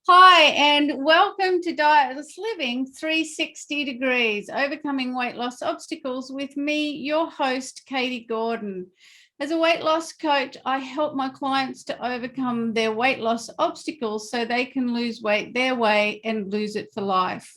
Hi, and welcome to Dietless Living 360 Degrees, Overcoming Weight Loss Obstacles with me, your host, Katie Gordon. As a weight loss coach, I help my clients to overcome their weight loss obstacles so they can lose weight their way and lose it for life.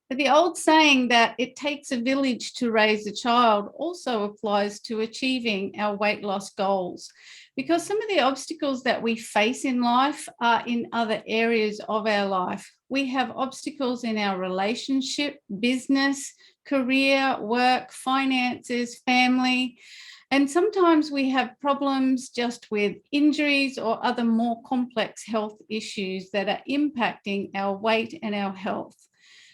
But the old saying that it takes a village to raise a child also applies to achieving our weight loss goals, because some of the obstacles that we face in life are in other areas of our life. We have obstacles in our relationship, business, career, work, finances, family. And sometimes we have problems just with injuries or other more complex health issues that are impacting our weight and our health.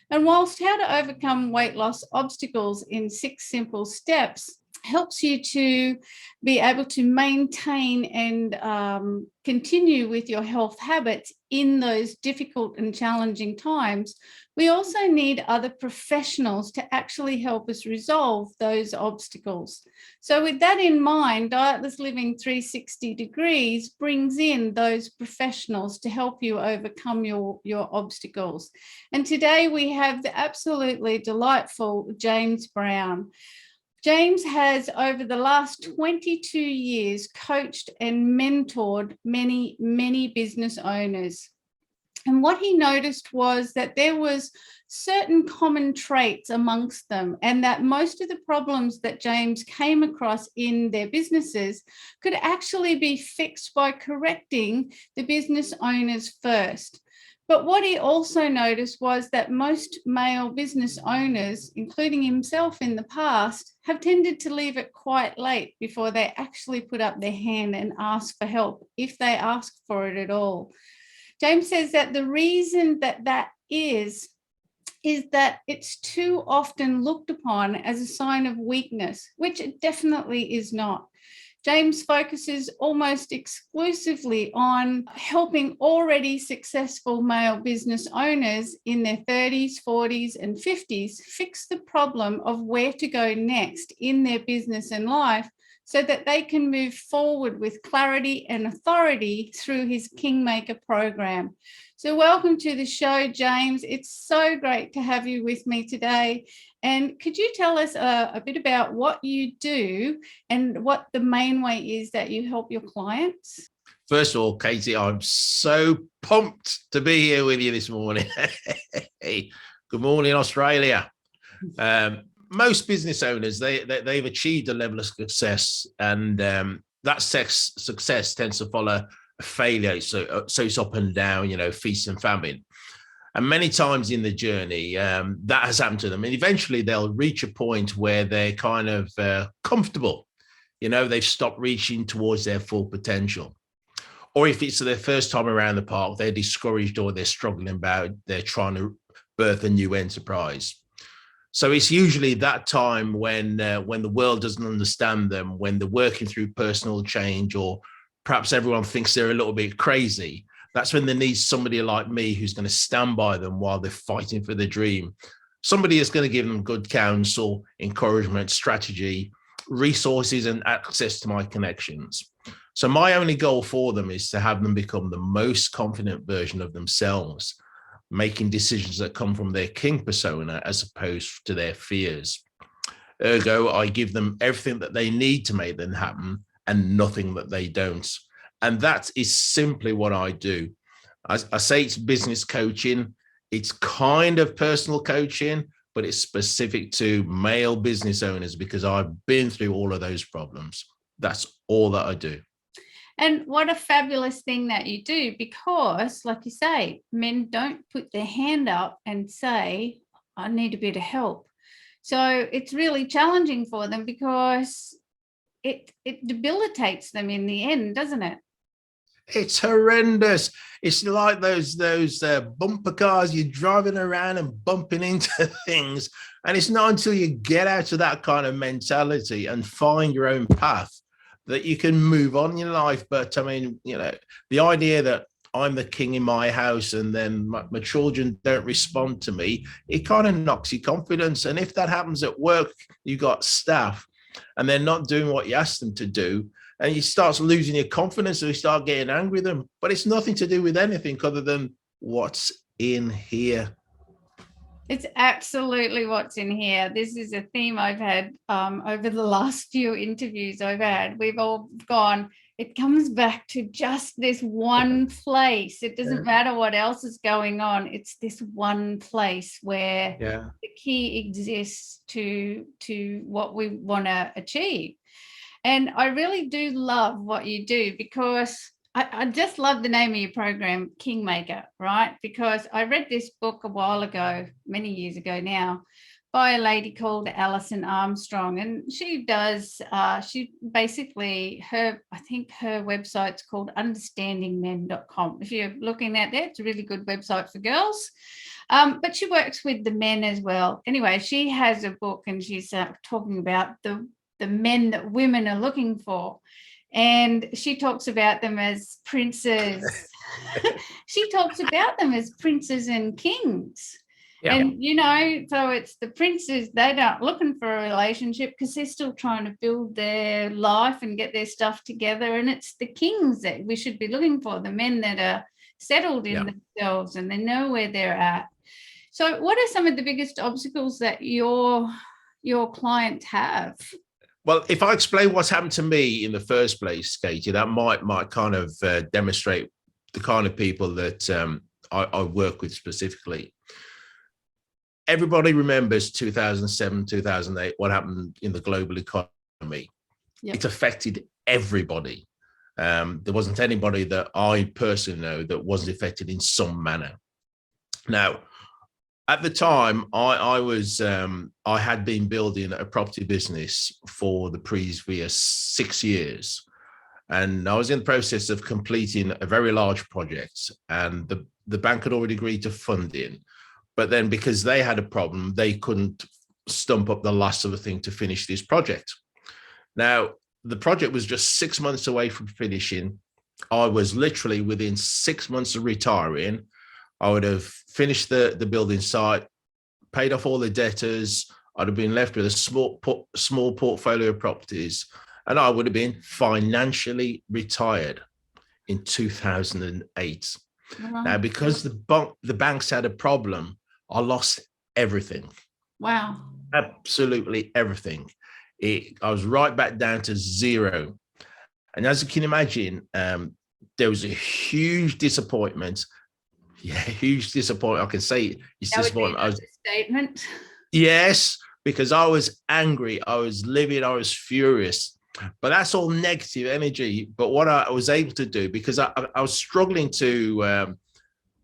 And whilst how to overcome weight loss obstacles in 6 simple steps helps you to be able to maintain and continue with your health habits in those difficult and challenging times, we also need other professionals to actually help us resolve those obstacles. So with that in mind, Dietless Living 360 Degrees brings in those professionals to help you overcome your obstacles. And today we have the absolutely delightful James Browne. James has, over the last 22 years, coached and mentored many, many business owners. And what he noticed was that there was certain common traits amongst them, and that most of the problems that James came across in their businesses could actually be fixed by correcting the business owners first. But what he also noticed was that most male business owners, including himself in the past, have tended to leave it quite late before they actually put up their hand and ask for help, if they ask for it at all. James says that the reason that is that it's too often looked upon as a sign of weakness, which it definitely is not. James focuses almost exclusively on helping already successful male business owners in their 30s, 40s, and 50s fix the problem of where to go next in their business and life, so that they can move forward with clarity and authority through his Kingmaker program. So welcome to the show, James. It's so great to have you with me today. And could you tell us a bit about what you do and what the main way is that you help your clients? First of all, Katie, I'm so pumped to be here with you this morning. Good morning, Australia. Most business owners, they've achieved a level of success, and that success tends to follow a failure. So it's up and down, feast and famine. And many times in the journey, that has happened to them. And eventually they'll reach a point where they're kind of comfortable. They've stopped reaching towards their full potential. Or if it's their first time around the park, they're discouraged or they're struggling about, they're trying to birth a new enterprise. So it's usually that time when the world doesn't understand them, when they're working through personal change, or perhaps everyone thinks they're a little bit crazy. That's when they need somebody like me who's going to stand by them while they're fighting for their dream. Somebody that's going to give them good counsel, encouragement, strategy, resources, and access to my connections. So my only goal for them is to have them become the most confident version of themselves, making decisions that come from their king persona as opposed to their fears. Ergo, I give them everything that they need to make them happen and nothing that they don't. And that is simply what I do. I say it's business coaching. It's kind of personal coaching, but it's specific to male business owners because I've been through all of those problems. That's all that I do. And what a fabulous thing that you do, because, like you say, men don't put their hand up and say, I need a bit of help. So it's really challenging for them because it debilitates them in the end, doesn't it? It's horrendous. It's like those bumper cars, you're driving around and bumping into things. And it's not until you get out of that kind of mentality and find your own path that you can move on in your life. But I mean, the idea that I'm the king in my house and then my children don't respond to me, it kind of knocks your confidence. And if that happens at work, you got staff and they're not doing what you asked them to do, and you start losing your confidence, so you start getting angry with them. But it's nothing to do with anything other than what's in here. It's absolutely what's in here. This is a theme I've had over the last few interviews I've had. We've all gone, it comes back to just this one place. It doesn't matter what else is going on. It's this one place where the key exists to what we want to achieve. And I really do love what you do, because I just love the name of your program, Kingmaker, right? Because I read this book a while ago, many years ago now, by a lady called Alison Armstrong. And she does, she basically, I think her website's called understandingmen.com. If you're looking at that, it's a really good website for girls. But she works with the men as well. Anyway, she has a book, and she's talking about the men that women are looking for. And she talks about them as princes. She talks about them as princes and kings. Yeah. And, you know, so it's the princes, they're not looking for a relationship because they're still trying to build their life and get their stuff together. And it's the kings that we should be looking for, the men that are settled in themselves and they know where they're at. So what are some of the biggest obstacles that your clients have? Well, if I explain what's happened to me in the first place, Katie, that might kind of demonstrate the kind of people that I work with specifically. Everybody remembers 2007, 2008, what happened in the global economy. Yep. It affected everybody. There wasn't anybody that I personally know that wasn't affected in some manner. Now, at the time, I had been building a property business for the previous 6 years, and I was in the process of completing a very large project, and the bank had already agreed to funding, but then because they had a problem, they couldn't stump up the last of the thing to finish this project. Now, the project was just 6 months away from finishing. I was literally within 6 months of retiring. I would have finished the building site, paid off all the debtors. I'd have been left with a small portfolio of properties, and I would have been financially retired in 2008. Wow. Now, because the banks had a problem, I lost everything. Wow. Absolutely everything. I was right back down to zero. And as you can imagine, there was a huge disappointment. Yeah, huge disappointment. I can say it's disappointment. That would be a statement. Yes, because I was angry, I was livid, I was furious. But that's all negative energy. But what I was able to do, because I was struggling to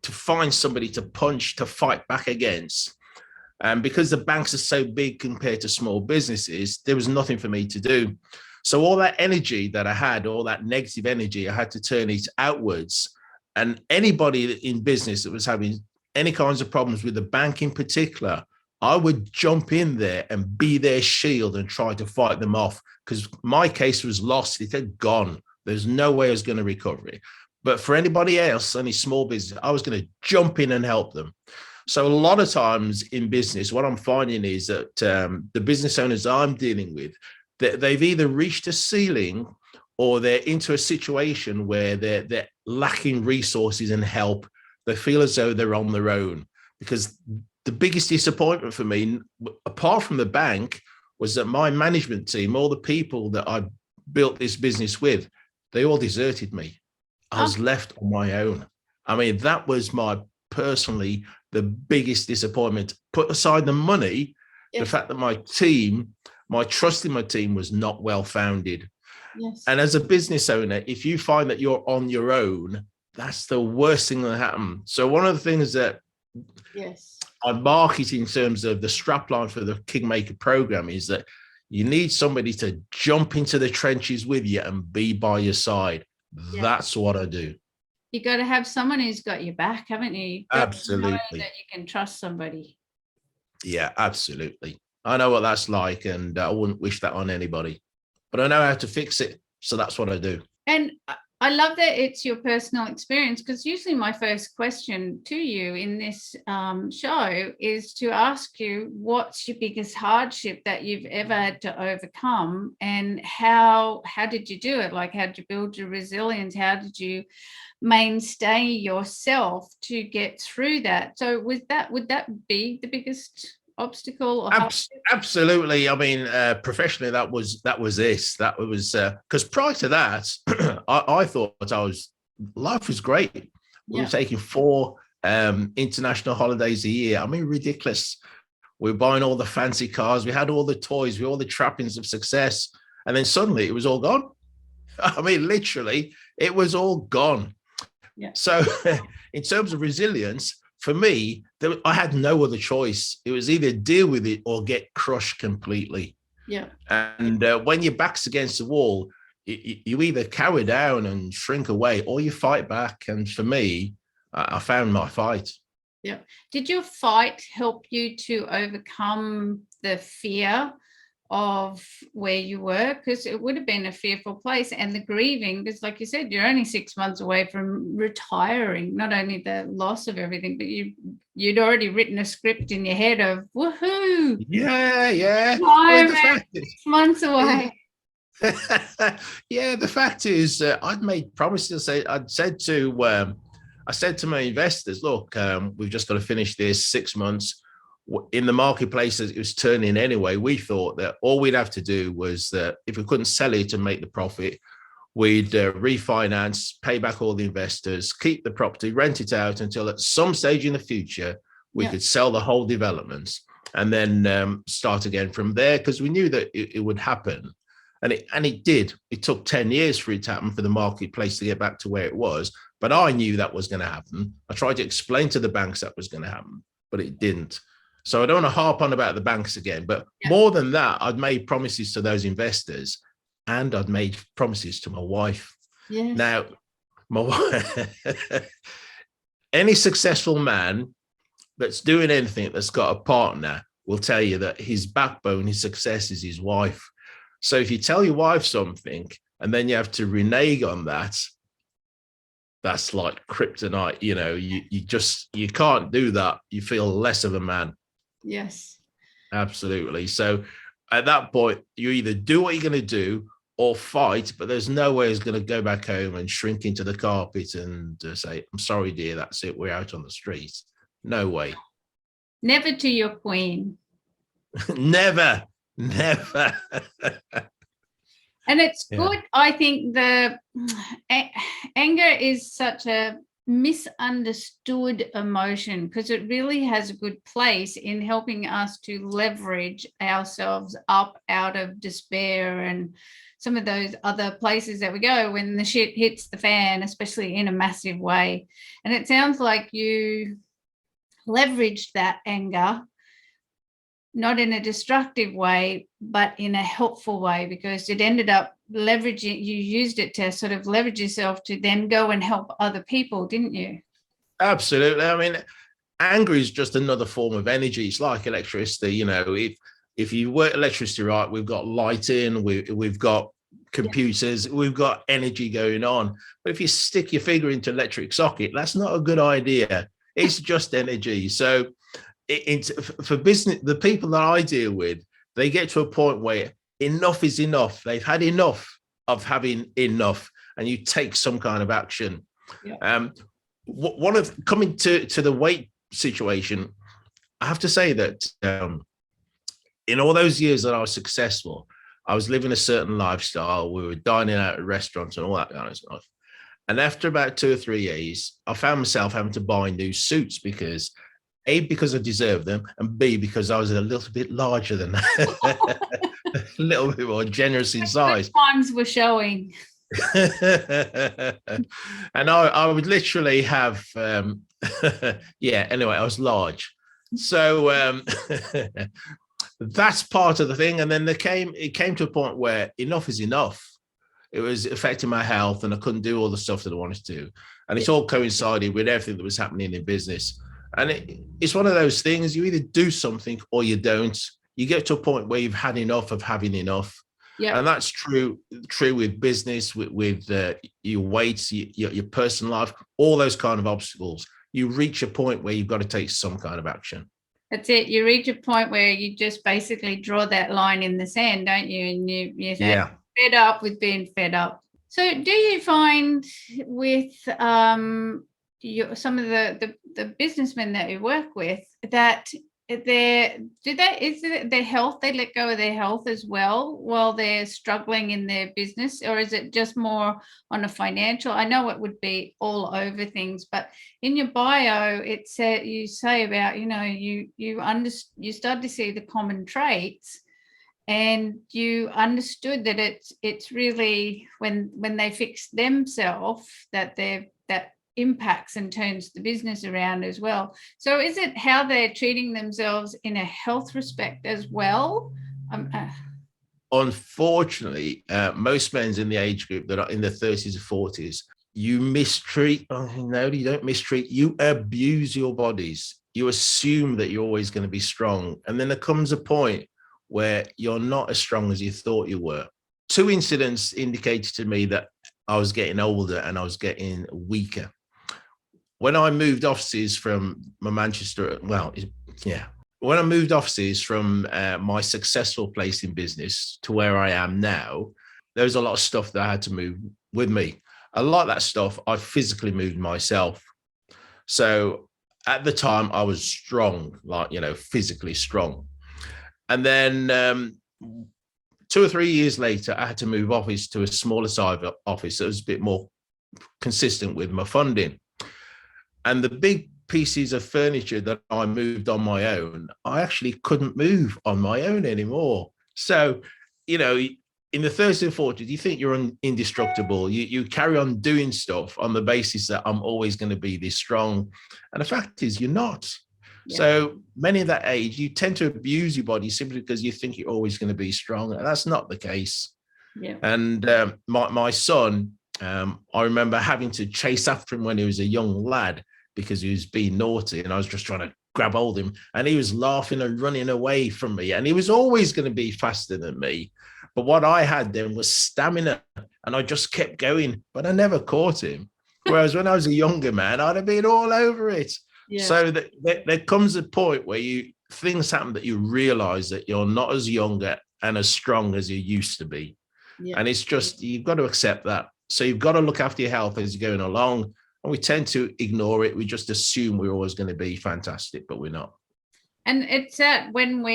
find somebody to punch, to fight back against, and because the banks are so big compared to small businesses, there was nothing for me to do. So all that energy that I had, all that negative energy, I had to turn it outwards. And anybody in business that was having any kinds of problems with the bank in particular, I would jump in there and be their shield and try to fight them off, because my case was lost. It had gone. There's no way I was going to recover it. But for anybody else, any small business, I was going to jump in and help them. So a lot of times in business, what I'm finding is that the business owners I'm dealing with, they've either reached a ceiling or they're into a situation where they're lacking resources and help. They feel as though they're on their own. Because the biggest disappointment for me, apart from the bank, was that my management team, all the people that I built this business with, they all deserted me. I was left on my own. I mean, that was personally the biggest disappointment. Put aside the money, the fact that my trust in my team was not well founded. Yes. And as a business owner, if you find that you're on your own, that's the worst thing that happen. So one of the things that I market in terms of the strapline for the Kingmaker program is that you need somebody to jump into the trenches with you and be by your side. Yes. That's what I do. You got to have someone who's got your back, haven't you? Absolutely. That you can trust somebody. Yeah, absolutely. I know what that's like, and I wouldn't wish that on anybody. But I know how to fix it, so that's what I do. And I love that it's your personal experience, because usually my first question to you in this show is to ask you, what's your biggest hardship that you've ever had to overcome, and how did you do it? Like, how did you build your resilience? How did you mainstay yourself to get through that? So would that be the biggest obstacle or Absolutely. I mean, professionally, that was because prior to that, I thought life was great. We were taking 4 international holidays a year. I mean, ridiculous. We were buying all the fancy cars. We had all the toys, all the trappings of success. And then suddenly it was all gone. I mean, literally, it was all gone. Yeah. So in terms of resilience, for me, I had no other choice. It was either deal with it or get crushed completely. Yeah. And when your back's against the wall, you either cower down and shrink away, or you fight back. And for me, I found my fight. Yeah. Did your fight help you to overcome the fear of where you were? Because it would have been a fearful place, and the grieving, because like you said, you're only 6 months away from retiring. Not only the loss of everything, but you'd already written a script in your head of woohoo. Yeah. Well, 6 months away. Yeah, the fact is, I'd made promises. I said to my investors, look, we've just got to finish this 6 months. In the marketplace, as it was turning anyway, we thought that all we'd have to do was that if we couldn't sell it and make the profit, we'd refinance, pay back all the investors, keep the property, rent it out until at some stage in the future, we could sell the whole developments and then start again from there, because we knew that it would happen. And it did. It took 10 years for it to happen, for the marketplace to get back to where it was. But I knew that was going to happen. I tried to explain to the banks that was going to happen, but it didn't. So I don't want to harp on about the banks again, but more than that, I'd made promises to those investors, and I'd made promises to my wife. Yes. Now, my wife, any successful man that's doing anything that's got a partner will tell you that his backbone, his success is his wife. So if you tell your wife something and then you have to renege on that, that's like kryptonite. You know, you can't do that. You feel less of a man. Yes, absolutely. So at that point, you either do what you're going to do or fight, but there's no way it's going to go back home and shrink into the carpet and say, I'm sorry, dear, that's it, we're out on the streets. No way. Never to your queen. Never. And it's good. I think the anger is such a misunderstood emotion, because it really has a good place in helping us to leverage ourselves up out of despair and some of those other places that we go when the shit hits the fan, especially in a massive way. And it sounds like you leveraged that anger, not in a destructive way, but in a helpful way, because it ended up leveraging, you used it to sort of leverage yourself to then go and help other people, didn't you? Absolutely. I mean, anger is just another form of energy. It's like electricity. You know, if you work electricity right, we've got lighting, we've got computers, we've got energy going on. But if you stick your finger into electric socket, that's not a good idea. It's just energy. So for business, the people that I deal with, they get to a point where enough is enough. They've had enough of having enough, and you take some kind of action. One of coming to the weight situation, I have to say that in all those years that I was successful, I was living a certain lifestyle. We were dining out at restaurants and all that kind of stuff. And after about 2 or 3 years, I found myself having to buy new suits because A, because I deserved them, and B, because I was a little bit larger than that, a little bit more generous in size. Times were showing. And I would literally have, anyway, I was large. So that's part of the thing. And then it came to a point where enough is enough. It was affecting my health and I couldn't do all the stuff that I wanted to do. And it's all coincided with everything that was happening in business. And it's one of those things, you either do something or you don't. You get to a point where you've had enough of having enough. Yeah. And that's true with business, with your weights, your personal life, all those kind of obstacles. You reach a point where you've got to take some kind of action. That's it. You reach a point where you just basically draw that line in the sand, don't you? And you say, Yeah. fed up with being fed up. So do you find with some of the businessmen that you work with that is it their health, they let go of their health as well while they're struggling in their business, or is it just more on a financial? I know it would be all over things, but in your bio it said, you say about, you start to see the common traits, and you understood that it's really when they fix themselves that impacts and turns the business around as well. So is it how they're treating themselves in a health respect as well? Unfortunately, most men's in the age group that are in their 30s or 40s, you mistreat. Oh, no, you don't mistreat. You abuse your bodies. You assume that you're always going to be strong. And then there comes a point where you're not as strong as you thought you were. 2 incidents indicated to me that I was getting older and I was getting weaker. When I moved offices from my Manchester, when I moved offices from my successful place in business to where I am now, there was a lot of stuff that I had to move with me. A lot of that stuff I physically moved myself. So at the time I was strong, physically strong. And then 2 or 3 years later, I had to move office to a smaller size office that was a bit more consistent with my funding. And the big pieces of furniture that I moved on my own, I actually couldn't move on my own anymore. So, in the 30s and 40s, you think you're indestructible. You carry on doing stuff on the basis that I'm always going to be this strong. And the fact is, you're not. Yeah. So many of that age, you tend to abuse your body simply because you think you're always going to be strong. And that's not the case. Yeah. And my son, I remember having to chase after him when he was a young lad because he was being naughty, and I was just trying to grab hold of him, and he was laughing and running away from me, and he was always going to be faster than me. But what I had then was stamina, and I just kept going, but I never caught him. Whereas when I was a younger man, I'd have been all over it. Yeah. So there comes a point where things happen that you realize that you're not as young and as strong as you used to be. Yeah. And it's just, you've got to accept that. So you've got to look after your health as you're going along. And we tend to ignore it. We just assume we're always going to be fantastic, but we're not. And it's that when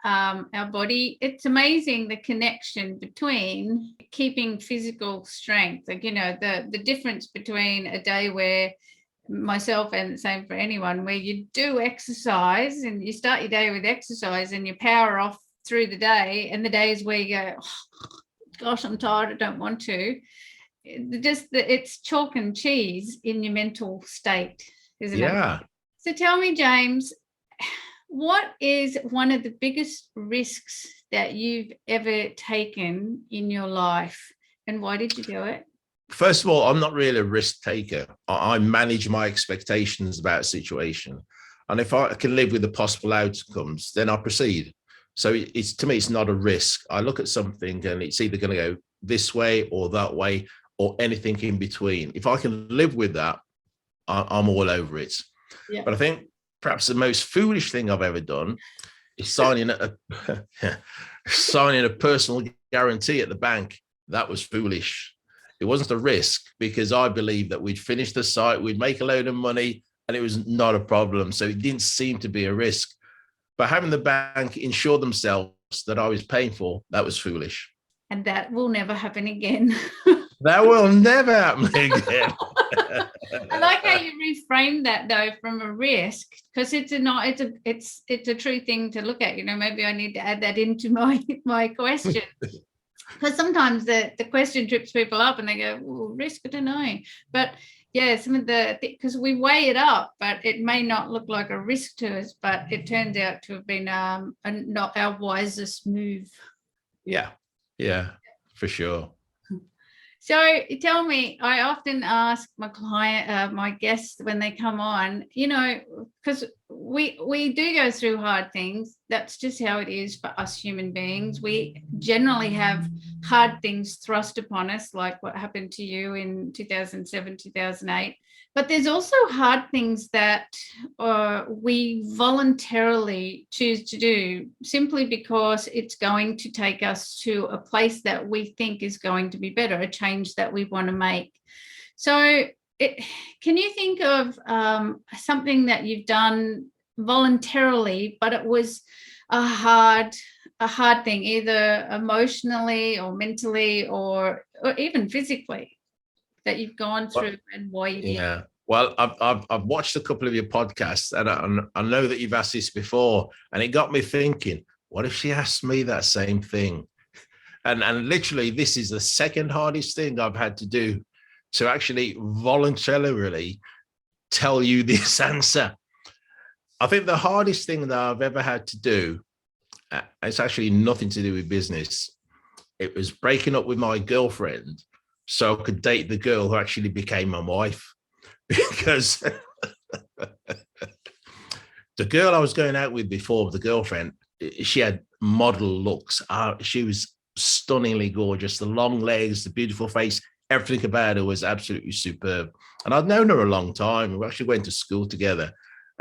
our body, it's amazing the connection between keeping physical strength. Like, the difference between a day where myself, and the same for anyone, where you do exercise and you start your day with exercise and you power off through the day, and the days where you go, oh, gosh, I'm tired, I don't want to. It's chalk and cheese in your mental state, isn't it? Yeah. So tell me, James, what is one of the biggest risks that you've ever taken in your life, and why did you do it? First of all, I'm not really a risk taker. I manage my expectations about a situation. And if I can live with the possible outcomes, then I proceed. So to me, it's not a risk. I look at something and it's either going to go this way or that way, or anything in between. If I can live with that, I'm all over it. Yeah. But I think perhaps the most foolish thing I've ever done is signing a personal guarantee at the bank. That was foolish. It wasn't a risk because I believed that we'd finish the site, we'd make a load of money, and it was not a problem. So it didn't seem to be a risk. But having the bank insure themselves that I was paying for, that was foolish. And that will never happen again. That will never happen again. I like how you reframe that though from a risk, because it's a true thing to look at. Maybe I need to add that into my question. Because sometimes the question trips people up and they go, well, risk, I don't know. But yeah, some of because we weigh it up, but it may not look like a risk to us, but it turns out to have been not our wisest move. Yeah, for sure. So tell me, I often ask my my guests when they come on, because we do go through hard things. That's just how it is for us human beings. We generally have hard things thrust upon us, like what happened to you in 2007, 2008. But there's also hard things that we voluntarily choose to do simply because it's going to take us to a place that we think is going to be better, a change that we want to make. So can you think of something that you've done voluntarily, but it was a hard thing, either emotionally or mentally or even physically, that you've gone through and why you did? Yeah. Well, I've watched a couple of your podcasts, and I know that you've asked this before, and it got me thinking, what if she asked me that same thing? And literally, this is the second hardest thing I've had to do, to actually voluntarily tell you this answer. I think the hardest thing that I've ever had to do, it's actually nothing to do with business. It was breaking up with my girlfriend so I could date the girl who actually became my wife. Because the girl I was going out with before, the girlfriend, she had model looks. She was stunningly gorgeous. The long legs, the beautiful face, everything about her was absolutely superb. And I'd known her a long time. We actually went to school together,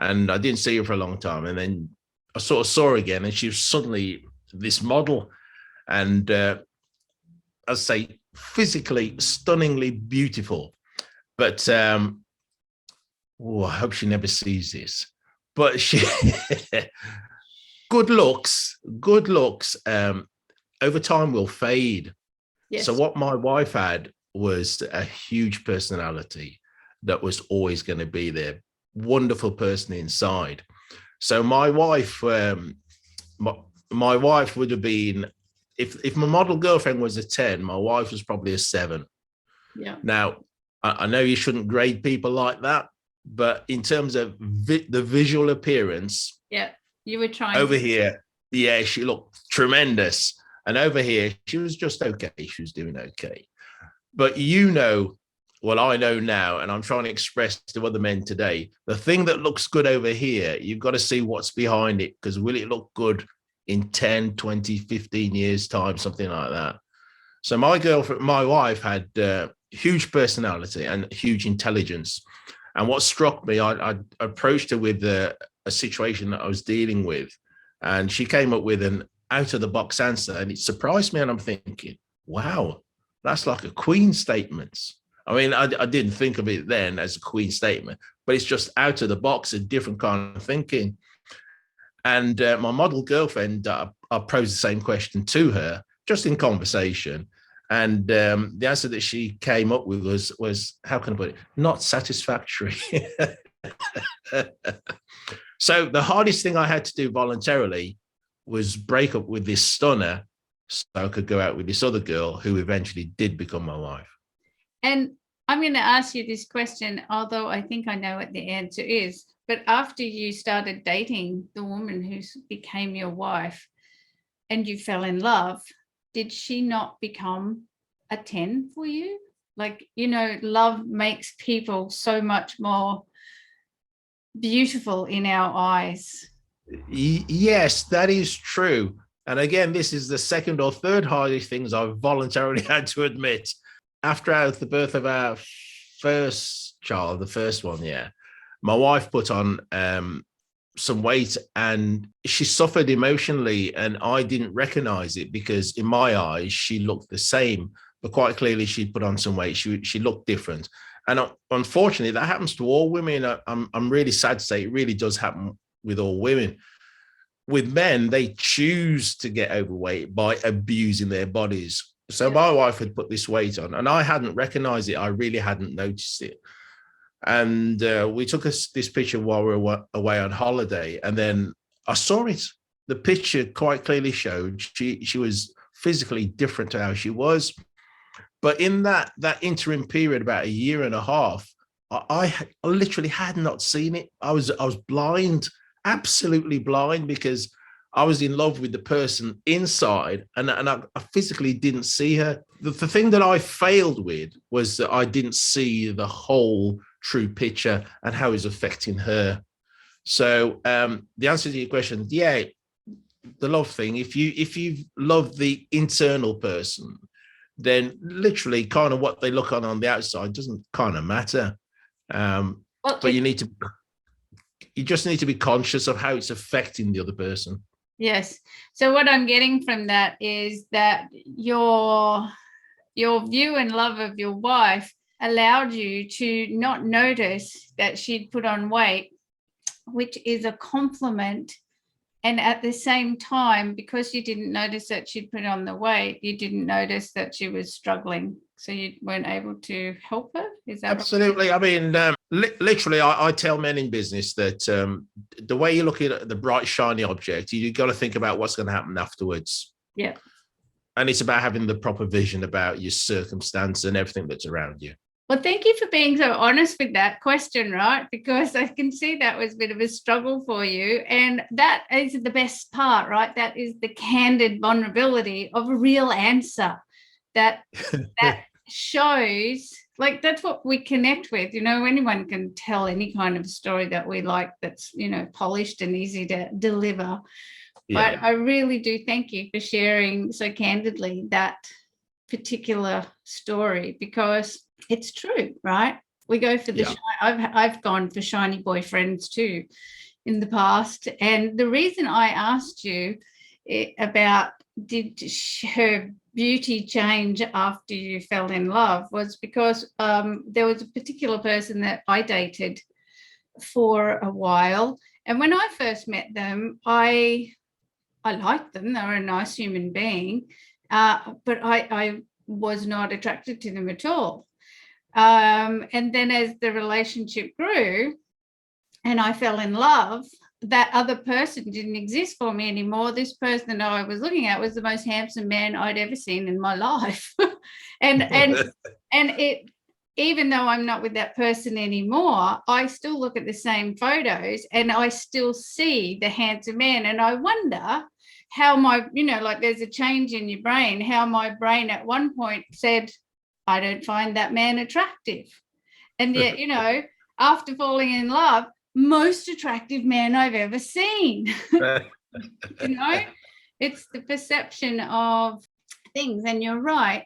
and I didn't see her for a long time. And then I sort of saw her again, and she was suddenly this model. And I'd say physically stunningly beautiful. But I hope she never sees this. But she, good looks, over time will fade. Yes. So what my wife had was a huge personality that was always going to be there. Wonderful person inside. So my wife, my wife would have been, if my model girlfriend was a 10, my wife was probably a 7. Yeah. Now, I know you shouldn't grade people like that, but in terms of the visual appearance, yeah, you were trying over here. Yeah, she looked tremendous, and over here she was just okay. She was doing okay. But what I know now, and I'm trying to express to other men today, the thing that looks good over here, you've got to see what's behind it, because will it look good in 10, 20, 15 years time, something like that. So my wife had huge personality and huge intelligence. And what struck me, I approached her with a situation that I was dealing with, and she came up with an out-of-the-box answer, and it surprised me. And I'm thinking, wow, that's like a Queen statement. I mean, I didn't think of it then as a Queen statement, but it's just out of the box, a different kind of thinking. And my model girlfriend, I posed the same question to her, just in conversation. And the answer that she came up with was, how can I put it? Not satisfactory. So the hardest thing I had to do voluntarily was break up with this stunner so I could go out with this other girl who eventually did become my wife. And I'm going to ask you this question, although I think I know what the answer is. But after you started dating the woman who became your wife and you fell in love, did she not become a 10 for you? Like, love makes people so much more beautiful in our eyes. Yes, that is true. And again, this is the second or third hardest things I've voluntarily had to admit. After the birth of our first child, the first one, my wife put on some weight, and she suffered emotionally, and I didn't recognize it because in my eyes, she looked the same, but quite clearly she'd put on some weight. She looked different. And unfortunately, that happens to all women. I'm really sad to say it really does happen with all women. With men, they choose to get overweight by abusing their bodies. So my wife had put this weight on, and I hadn't recognized it. I really hadn't noticed it. And we took this picture while we were away on holiday, and then I saw it. The picture quite clearly showed she was physically different to how she was. But in that interim period, about a year and a half, I literally had not seen it. I was blind, absolutely blind, because I was in love with the person inside, and I physically didn't see her. the thing that I failed with was that I didn't see the whole true picture and how it's affecting her. So the answer to your question, yeah, the love thing, if you love the internal person, then literally kind of what they look on the outside doesn't kind of matter. But you just need to be conscious of how it's affecting the other person. Yes. So what I'm getting from that is that your view and love of your wife allowed you to not notice that she'd put on weight, which is a compliment. And at the same time, because you didn't notice that she'd put on the weight, you didn't notice that she was struggling. So you weren't able to help her? Is that absolutely right? I mean, literally, I tell men in business that the way you look at the bright, shiny object, you've got to think about what's going to happen afterwards. Yeah. And it's about having the proper vision about your circumstance and everything that's around you. Well, thank you for being so honest with that question, right? Because I can see that was a bit of a struggle for you. And that is the best part, right? That is the candid vulnerability of a real answer that shows, like, that's what we connect with. You know, anyone can tell any kind of story that we like that's, you know, polished and easy to deliver. Yeah. But I really do thank you for sharing so candidly that particular story, because it's true, right? We go for the I've gone for shiny boyfriends too in the past. And the reason I asked you about did her beauty change after you fell in love was because there was a particular person that I dated for a while. And when I first met them, I liked them. They were a nice human being, but I was not attracted to them at all. And then as the relationship grew and I fell in love, that other person didn't exist for me anymore. This person I was looking at was the most handsome man I'd ever seen in my life. and it, even though I'm not with that person anymore, I still look at the same photos and I still see the handsome man. And I wonder how my, you know, like there's a change in your brain, how my brain at one point said, I don't find that man attractive. And yet, you know, after falling in love, most attractive man I've ever seen. You know, it's the perception of things. And you're right,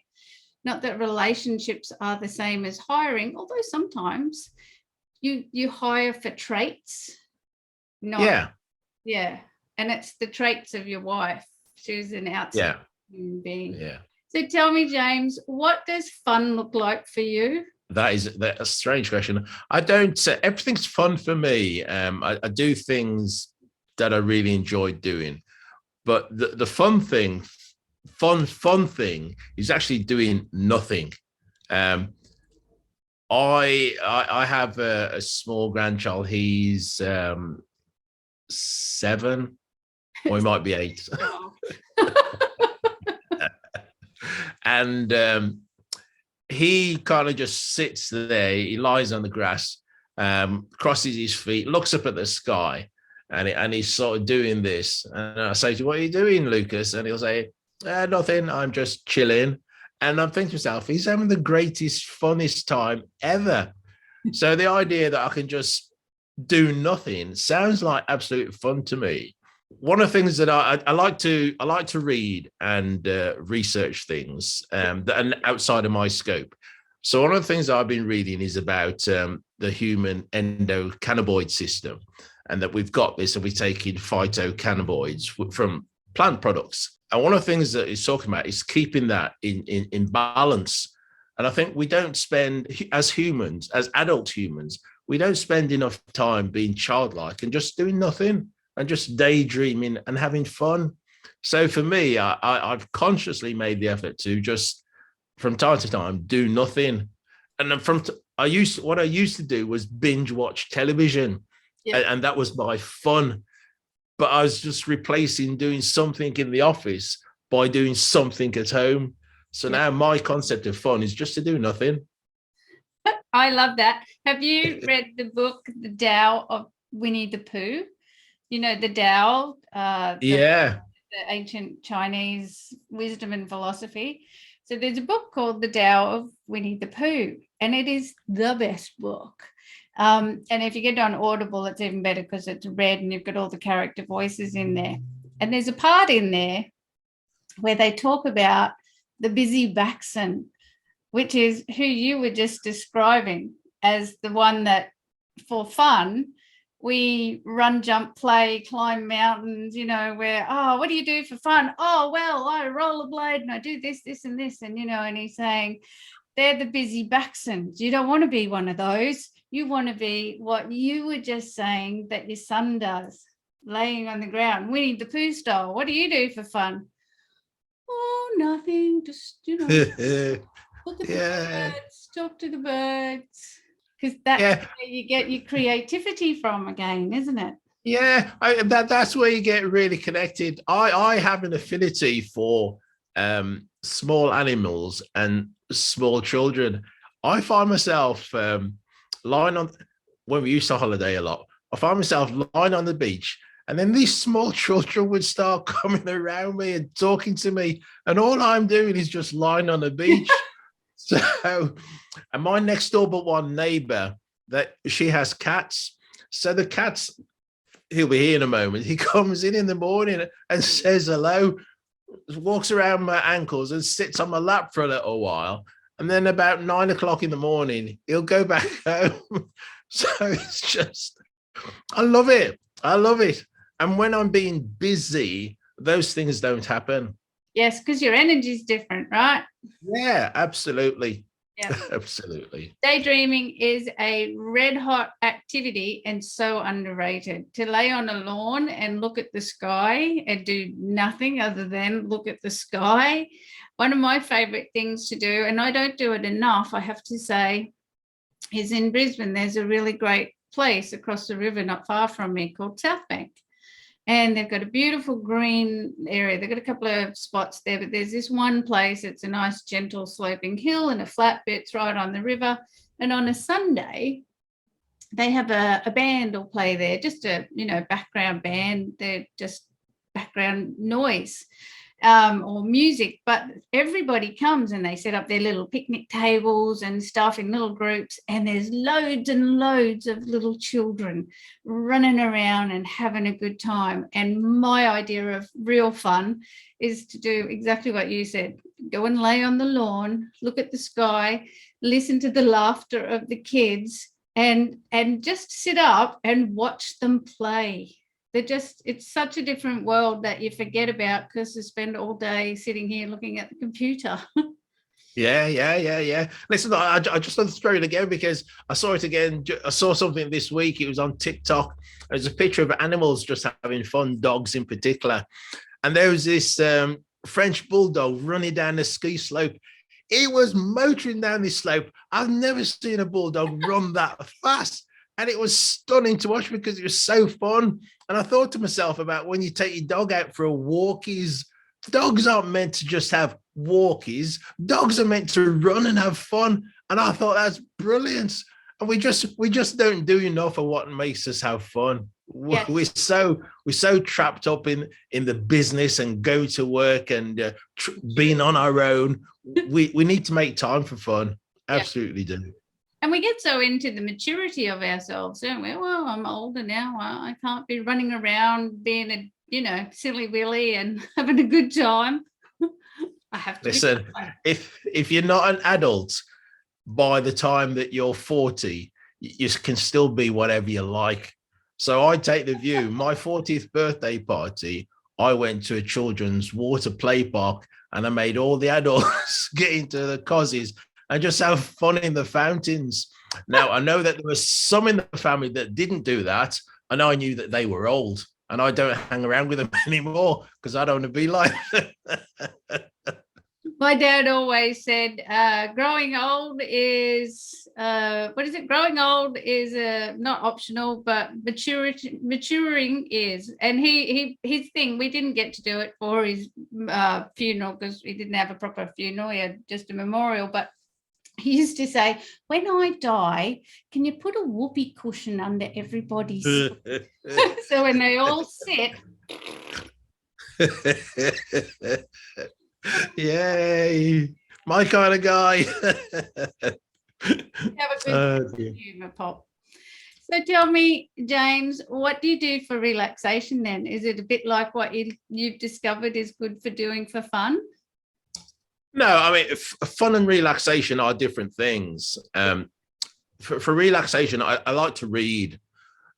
not that relationships are the same as hiring, although sometimes you hire for traits. Yeah. And it's the traits of your wife. She's an outside human being. Yeah. So tell me, James, what does fun look like for you? That's a strange question. I don't say everything's fun for me. I do things that I really enjoy doing, but the fun thing is actually doing nothing. I have a small grandchild. He's 7, or he might be 8. And he kind of just sits there. He lies on the grass, crosses his feet, looks up at the sky, and he's sort of doing this. And I say to him, "What are you doing, Lucas?" And he'll say, "Nothing. I'm just chilling." And I'm thinking to myself, he's having the greatest, funnest time ever. So the idea that I can just do nothing sounds like absolute fun to me. One of the things that I like to read and research things that are outside of my scope. So one of the things I've been reading is about the human endocannabinoid system, and that we've got this, and we're taking phytocannabinoids from plant products. And one of the things that it's talking about is keeping that in balance. And I think we don't spend, as humans, as adult humans, we don't spend enough time being childlike and just doing nothing and just daydreaming and having fun. So for me, I've consciously made the effort to just, from time to time, do nothing. And then what I used to do was binge watch television, and that was my fun. But I was just replacing doing something in the office by doing something at home. So now my concept of fun is just to do nothing. I love that. Have you read the book, The Tao of Winnie the Pooh? You know, the Tao, the ancient Chinese wisdom and philosophy. So there's a book called The Tao of Winnie the Pooh, and it is the best book. And if you get it on Audible, it's even better because it's read and you've got all the character voices in there. And there's a part in there where they talk about the busy Baxen, which is who you were just describing as the one that, for fun, we run, jump, play, climb mountains, where, what do you do for fun? Oh, well, I rollerblade and I do this, this, and this. And, and he's saying they're the busy Baxens. You don't want to be one of those. You want to be what you were just saying that your son does, laying on the ground, Winnie the Pooh style. What do you do for fun? Oh, nothing. Just, look at the birds, talk to the birds. Because that's where you get your creativity from again, isn't it? Yeah, that's where you get really connected. I have an affinity for small animals and small children. I find myself lying on, when we used to holiday a lot, I find myself lying on the beach, and then these small children would start coming around me and talking to me, and all I'm doing is just lying on the beach. So, and my next door but one neighbor, that she has cats. So the cats, he'll be here in a moment. He comes in the morning and says hello, walks around my ankles and sits on my lap for a little while. And then about 9 o'clock in the morning, he'll go back home. So it's just, I love it. I love it. And when I'm being busy, those things don't happen. Yes, because your energy is different, right? Yeah, absolutely. Yeah, absolutely. Daydreaming is a red hot activity and so underrated. To lay on a lawn and look at the sky and do nothing other than look at the sky. One of my favorite things to do, and I don't do it enough, I have to say, is in Brisbane. There's a really great place across the river not far from me called Southbank. And they've got a beautiful green area. They've got a couple of spots there, but there's this one place. It's a nice, gentle, sloping hill and a flat bit's right on the river. And on a Sunday, they have a band will play there, just a, background band. They're just background noise or music, but everybody comes and they set up their little picnic tables and stuff in little groups, and there's loads and loads of little children running around and having a good time. And my idea of real fun is to do exactly what you said. Go and lay on the lawn, look at the sky, listen to the laughter of the kids, and just sit up and watch them play. It's such a different world that you forget about because you spend all day sitting here looking at the computer. Yeah. Listen, I just want to throw it again because I saw it again. I saw something this week. It was on TikTok. There's a picture of animals just having fun, dogs in particular. And there was this French bulldog running down the ski slope. He was motoring down this slope. I've never seen a bulldog run that fast. And it was stunning to watch because it was so fun. And I thought to myself about when you take your dog out for a walkies, dogs aren't meant to just have walkies. Dogs are meant to run and have fun. And I thought that's brilliant. And we just don't do enough of what makes us have fun. Yes. We're so trapped up in the business and go to work and being on our own. We need to make time for fun. Absolutely do. And we get so into the maturity of ourselves, don't we? Well, I'm older now. Well, I can't be running around being a, silly willy and having a good time. I have to listen. If you're not an adult by the time that you're 40, you can still be whatever you like. So I take the view. My 40th birthday party, I went to a children's water play park, and I made all the adults get into the cozies and just have fun in the fountains. Now, I know that there was some in the family that didn't do that, and I knew that they were old, and I don't hang around with them anymore because I don't want to be like them. My dad always said, growing old is, Growing old is not optional, but maturing is. And his thing, we didn't get to do it for his funeral because he didn't have a proper funeral. He had just a memorial, but he used to say, when I die, can you put a whoopee cushion under everybody's so when they all sit. Yay. My kind of guy. Have a good humor, Pop. So tell me, James, what do you do for relaxation then? Is it a bit like what you've discovered is good for doing for fun? No, I mean, fun and relaxation are different things. For relaxation, I like to read,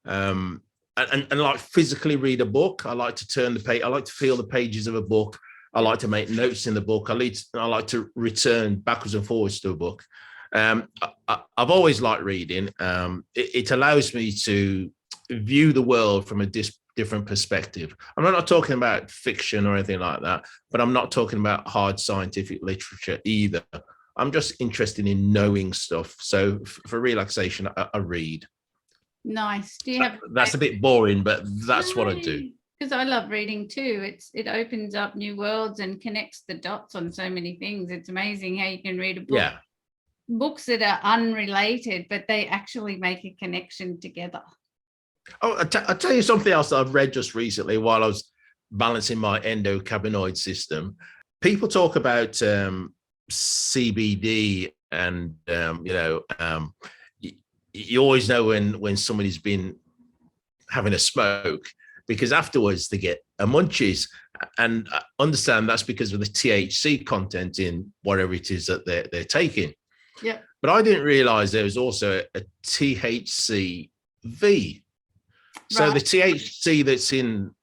and like physically read a book. I like to turn the page. I like to feel the pages of a book. I like to make notes in the book. I like to return backwards and forwards to a book. I've always liked reading. It allows me to view the world from a different perspective. I'm not talking about fiction or anything like that, but I'm not talking about hard scientific literature either. I'm just interested in knowing stuff. So for relaxation, I read. Nice. Do you have? That's a bit boring, but that's what I do. Because I love reading too. It opens up new worlds and connects the dots on so many things. It's amazing how you can read a book. Yeah. Books that are unrelated, but they actually make a connection together. Oh, I'll tell you something else that I've read just recently while I was balancing my endocannabinoid system. People talk about CBD, and you always know when somebody's been having a smoke, because afterwards they get a munchies, and I understand that's because of the THC content in whatever it is that they're taking. Yeah. But I didn't realize there was also a THCV. So Right. the THC that's in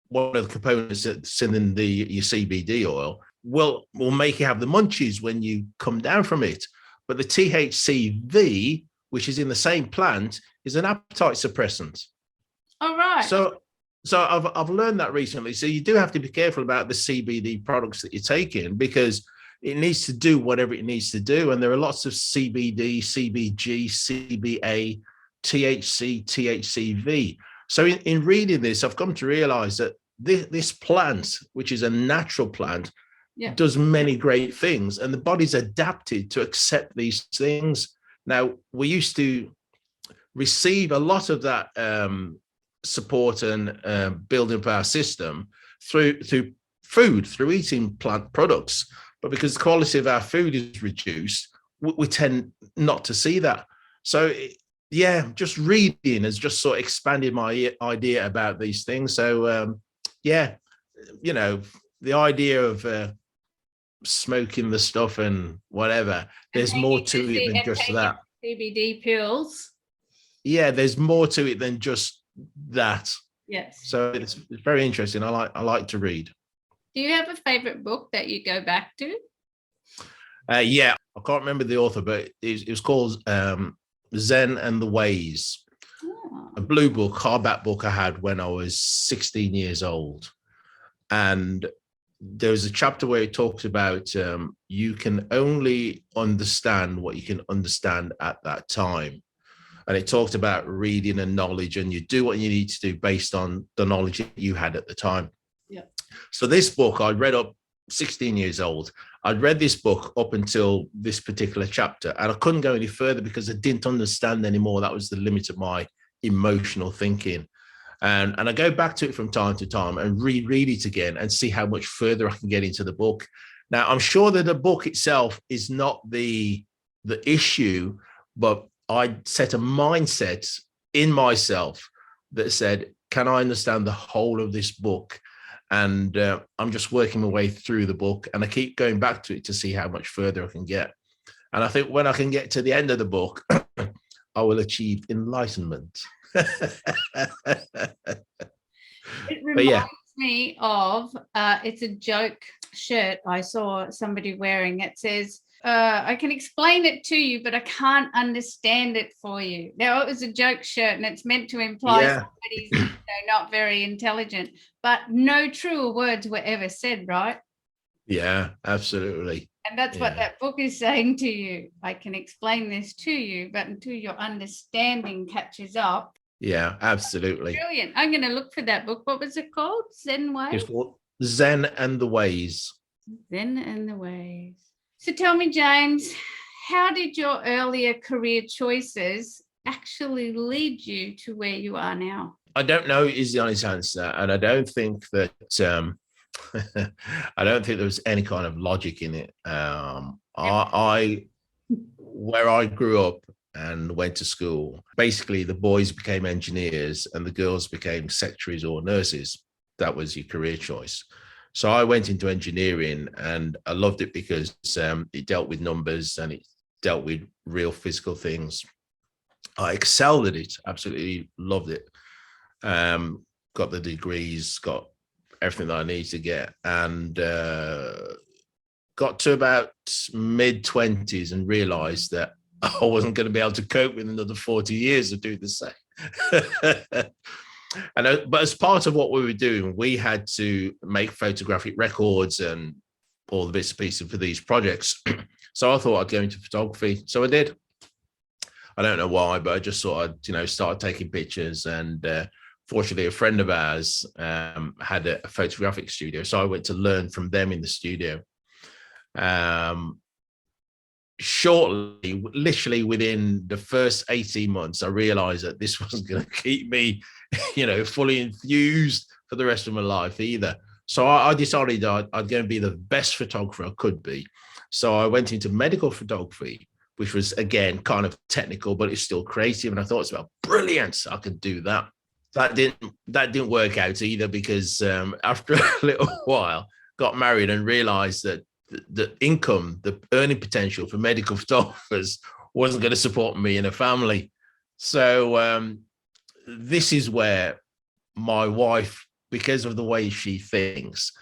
one of the components that's in your CBD oil will make you have the munchies when you come down from it. But the THCV, which is in the same plant, is an appetite suppressant. All right. So I've learned that recently. So you do have to be careful about the CBD products that you're taking, because it needs to do whatever it needs to do. And there are lots of CBD, CBG, CBA, THC, THCV. So in reading this, I've come to realize that this plant, which is a natural plant, does many great things, and the body's adapted to accept these things. Now, we used to receive a lot of that support and building up our system through food, through eating plant products. But because the quality of our food is reduced, we tend not to see that. So just reading has just sort of expanded my idea about these things. So the idea of smoking the stuff and whatever, there's more to it than just that. CBD pills. Yeah, there's more to it than just that. Yes. So it's very interesting. I like to read. Do you have a favorite book that you go back to? Yeah, I can't remember the author, but it was called Zen and the Ways. Oh. A blue book, hardback book I had when I was 16 years old. And there was a chapter where it talks about you can only understand what you can understand at that time. And it talked about reading and knowledge, and you do what you need to do based on the knowledge that you had at the time. Yeah. So this book I read up 16 years old. I'd read this book up until this particular chapter, and I couldn't go any further because I didn't understand anymore. That was the limit of my emotional thinking. And I go back to it from time to time and reread it again and see how much further I can get into the book. Now, I'm sure that the book itself is not the issue, but I set a mindset in myself that said, can I understand the whole of this book? And I'm just working my way through the book, and I keep going back to it to see how much further I can get. And I think when I can get to the end of the book, I will achieve enlightenment. It reminds me of, it's a joke shirt I saw somebody wearing. It says, I can explain it to you, but I can't understand it for you. Now, it was a joke shirt, and it's meant to imply somebody's not very intelligent, but no truer words were ever said, right? Yeah, absolutely. And that's what that book is saying to you. I can explain this to you, but until your understanding catches up. Yeah, absolutely. Brilliant. I'm going to look for that book. What was it called? Zen Ways? It's called Zen and the Ways. Zen and the Ways. So tell me, James, how did your earlier career choices actually lead you to where you are now? I don't know is the honest answer. And I don't think that I don't think there was any kind of logic in it. Yep. Where I grew up and went to school, basically the boys became engineers and the girls became secretaries or nurses. That was your career choice. So I went into engineering and I loved it because it dealt with numbers and it dealt with real physical things. I excelled at it, absolutely loved it. Got the degrees, got everything that I needed to get, and got to about mid-20s and realized that I wasn't going to be able to cope with another 40 years of doing the same. But as part of what we were doing, we had to make photographic records and all the bits and pieces for these projects. So I thought I'd go into photography. So I did. I don't know why, but I just thought I'd, start taking pictures. And fortunately, a friend of ours had a photographic studio. So I went to learn from them in the studio. Shortly, literally within the first 18 months, I realized that this wasn't going to keep me, fully enthused for the rest of my life either. So I decided I'd go and be the best photographer I could be. So I went into medical photography, which was, again, kind of technical, but it's still creative. And I thought, well, brilliant, I could do that. That didn't work out either, because after a little while, got married and realized that the income, the earning potential for medical photographers wasn't going to support me and a family. So this is where my wife, because of the way she thinks,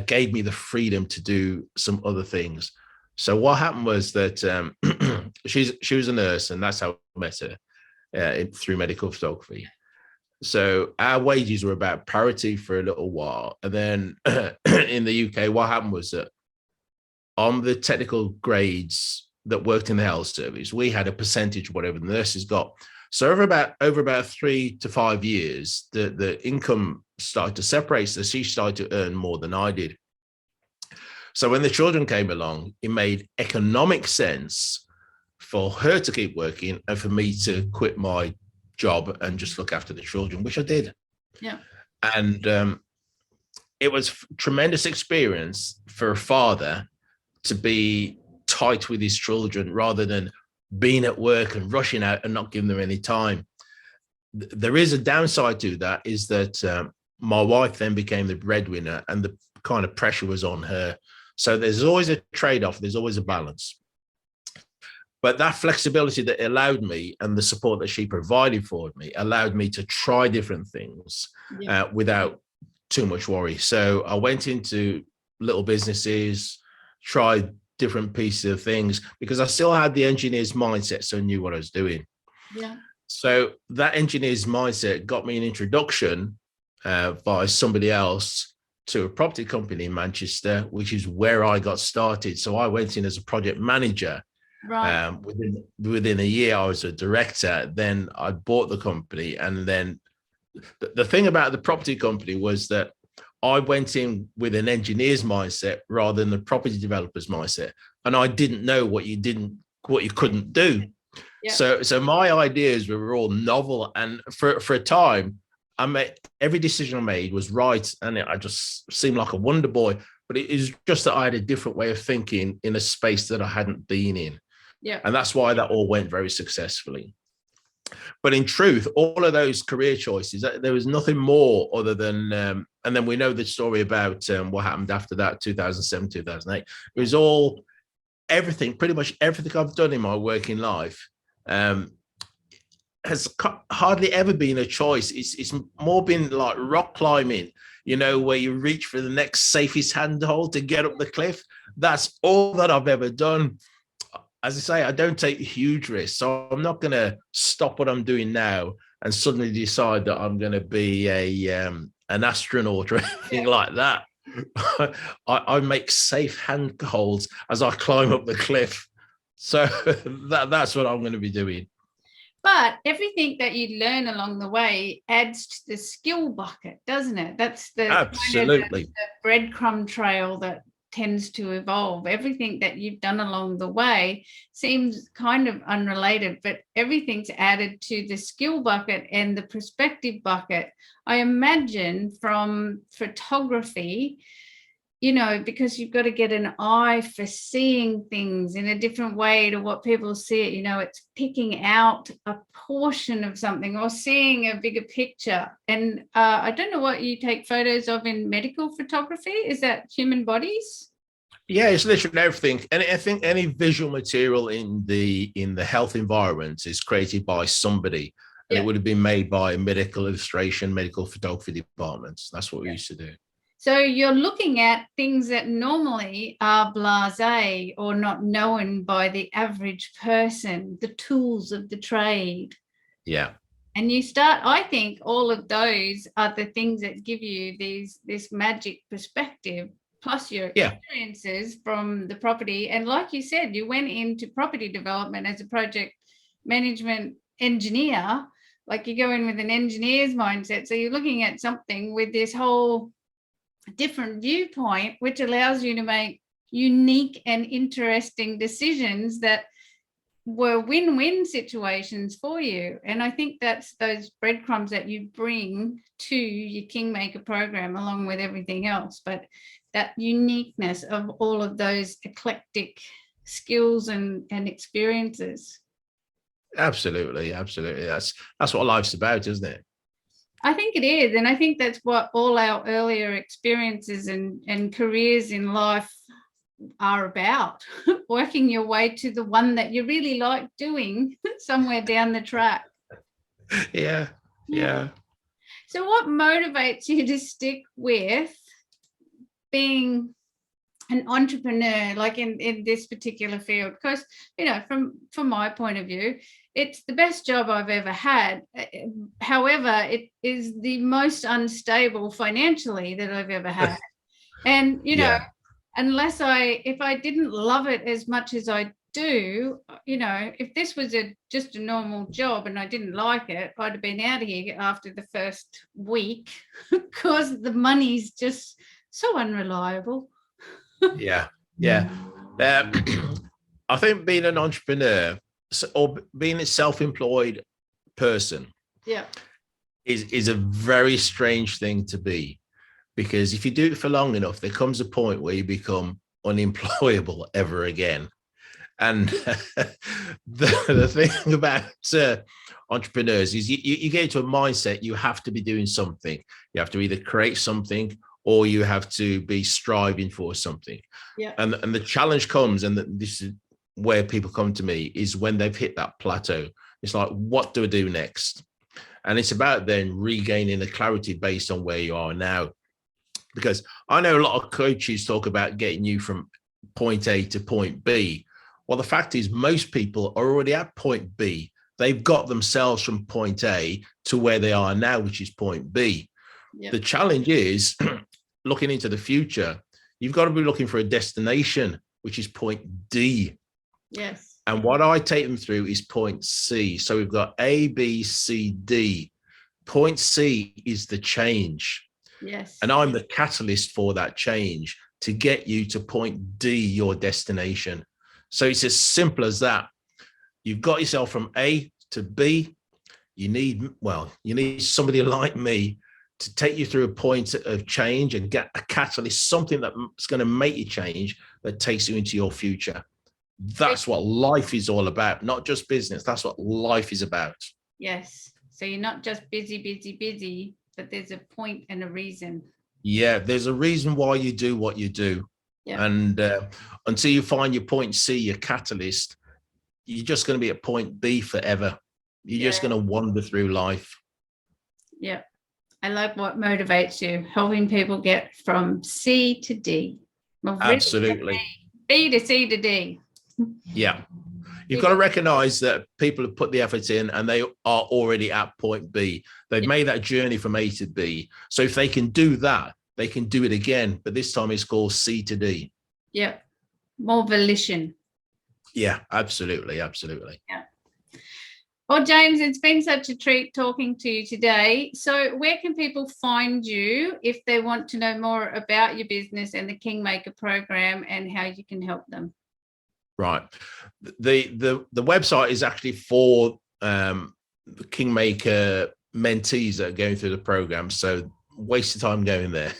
gave me the freedom to do some other things. So what happened was that she was a nurse, and that's how I met her, through medical photography. So our wages were about parity for a little while. And then in the UK, what happened was that on the technical grades that worked in the health service, we had a percentage of whatever the nurses got. So over about 3 to 5 years, the income started to separate. So she started to earn more than I did. So when the children came along, it made economic sense for her to keep working and for me to quit my job and just look after the children, which I did. Yeah. And it was tremendous experience for a father to be tight with his children rather than being at work and rushing out and not giving them any time. There is a downside to that, is that my wife then became the breadwinner and the kind of pressure was on her. So there's always a trade-off. There's always a balance. But that flexibility that allowed me, and the support that she provided for me, allowed me to try different things without too much worry. So I went into little businesses, tried different pieces of things, because I still had the engineer's mindset, so I knew what I was doing. Yeah. So that engineer's mindset got me an introduction by somebody else to a property company in Manchester, which is where I got started. So I went in as a project manager. Right. Within a year, I was a director. Then I bought the company. And then the thing about the property company was that I went in with an engineer's mindset rather than the property developer's mindset. And I didn't know what you couldn't do. Yeah. So my ideas were all novel. And for a time, every decision I made was right. And I just seemed like a wonder boy. But it is just that I had a different way of thinking in a space that I hadn't been in. Yeah. And that's why that all went very successfully. But in truth, all of those career choices, there was nothing more other than, and then we know the story about what happened after that, 2007, 2008. It was all, pretty much everything I've done in my working life has hardly ever been a choice. It's more been like rock climbing, where you reach for the next safest handhold to get up the cliff. That's all that I've ever done. As I say, I don't take huge risks. So I'm not going to stop what I'm doing now and suddenly decide that I'm going to be an astronaut or anything like that. I make safe handholds as I climb up the cliff. So that's what I'm going to be doing. But everything that you learn along the way adds to the skill bucket, doesn't it? That's the absolutely kind of the breadcrumb trail that tends to evolve. Everything that you've done along the way seems kind of unrelated, but everything's added to the skill bucket and the perspective bucket. I imagine from photography, you know, because you've got to get an eye for seeing things in a different way to what people see it. You know, it's picking out a portion of something or seeing a bigger picture. And I don't know what you take photos of in medical photography. Is that human bodies? Yeah, it's literally everything. And I think any visual material in the health environment is created by somebody. And it would have been made by medical illustration, medical photography departments. That's what we used to do. So you're looking at things that normally are blasé or not known by the average person, the tools of the trade. Yeah. And you start, I think all of those are the things that give you this magic perspective, plus your experiences from the property. And like you said, you went into property development as a project management engineer, like you go in with an engineer's mindset. So you're looking at something with this whole different viewpoint, which allows you to make unique and interesting decisions that were win-win situations for you. And I think that's those breadcrumbs that you bring to your Kingmaker program along with everything else, but that uniqueness of all of those eclectic skills and experiences. Absolutely. That's what life's about, isn't it? I think it is. And I think that's what all our earlier experiences and careers in life are about, working your way to the one that you really like doing somewhere down the track. Yeah. So what motivates you to stick with being an entrepreneur, like in this particular field? Because, you know, from my point of view, it's the best job I've ever had. However, it is the most unstable financially that I've ever had. And, you know, unless if I didn't love it as much as I do, you know, if this was just a normal job and I didn't like it, I'd have been out of here after the first week because the money's just so unreliable. Yeah. I think being an entrepreneur or being a self-employed person is a very strange thing to be, because if you do it for long enough, there comes a point where you become unemployable ever again. And the thing about entrepreneurs is you get into a mindset, you have to be doing something. You have to either create something or you have to be striving for something. And the challenge comes, and this is where people come to me, is when they've hit that plateau. It's like, what do I do next? And it's about then regaining the clarity based on where you are now. Because I know a lot of coaches talk about getting you from point A to point B. Well, the fact is most people are already at point B. They've got themselves from point A to where they are now, which is point B. The challenge is looking into the future. You've got to be looking for a destination, which is point D. Yes. And what I take them through is point C. So we've got A, B, C, D. Point C is the change. Yes. And I'm the catalyst for that change to get you to point D, your destination. So it's as simple as that. You've got yourself from A to B. You need somebody like me to take you through a point of change and get a catalyst, something that's going to make you change, that takes you into your future. That's what life is all about, not just business. That's what life is about. Yes. So you're not just busy, but there's a point and a reason. Yeah, there's a reason why you do what you do. Yeah. And until you find your point C, your catalyst, you're just going to be at point B forever. You're just going to wander through life. Yeah. I like what motivates you, helping people get from C to D. Well, absolutely. B to C to D. Yeah. You've got to recognize that people have put the effort in and they are already at point B. They've made that journey from A to B. So if they can do that, they can do it again. But this time it's called C to D. Yeah. More volition. Yeah, absolutely. Absolutely. Yeah. Well, James, it's been such a treat talking to you today. So where can people find you if they want to know more about your business and the Kingmaker program and how you can help them? Right. The website is actually for the Kingmaker mentees that are going through the program. So waste of time going there.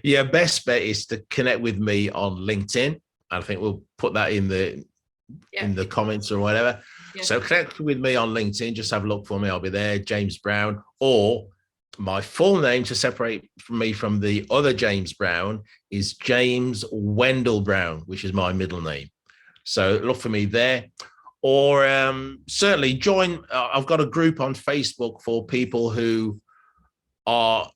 Yeah, best bet is to connect with me on LinkedIn. I think we'll put that in the comments or whatever. Yeah. So connect with me on LinkedIn. Just have a look for me. I'll be there, James Browne, or my full name to separate me from the other James Browne is James Wendell Browne, which is my middle name. So look for me there. Or certainly join. I've got a group on Facebook for people who are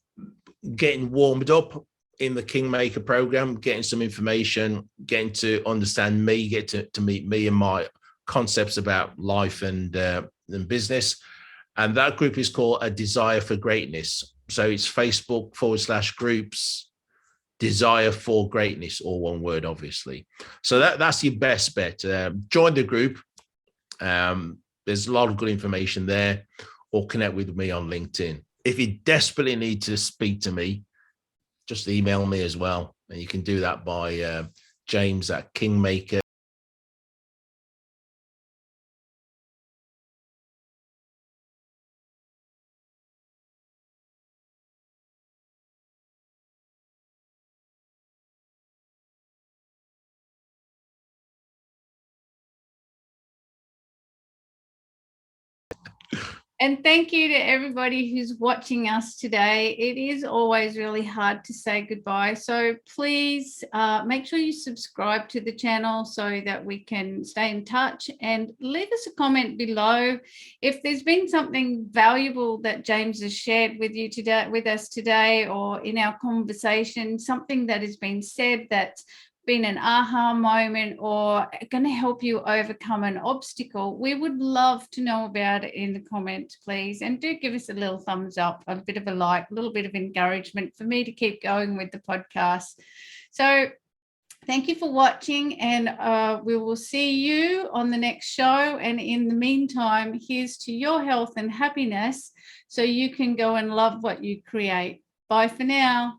getting warmed up in the Kingmaker program, getting some information, getting to understand me, get to meet me and my concepts about life and business. And that group is called A Desire for Greatness. So it's Facebook/groups, Desire for Greatness, all one word, obviously. So that's your best bet. Join the group. There's a lot of good information there, or connect with me on LinkedIn. If you desperately need to speak to me, just email me as well. And you can do that by James@Kingmaker. And thank you to everybody who's watching us today. It is always really hard to say goodbye. So please make sure you subscribe to the channel so that we can stay in touch, and leave us a comment below if there's been something valuable that James has shared with you today, with us today, or in our conversation, something that has been said that's been an aha moment or going to help you overcome an obstacle. We would love to know about it in the comments, please. And do give us a little thumbs up, a bit of a like, a little bit of encouragement for me to keep going with the podcast. So thank you for watching, and we will see you on the next show. And in the meantime, here's to your health and happiness so you can go and love what you create. Bye for now.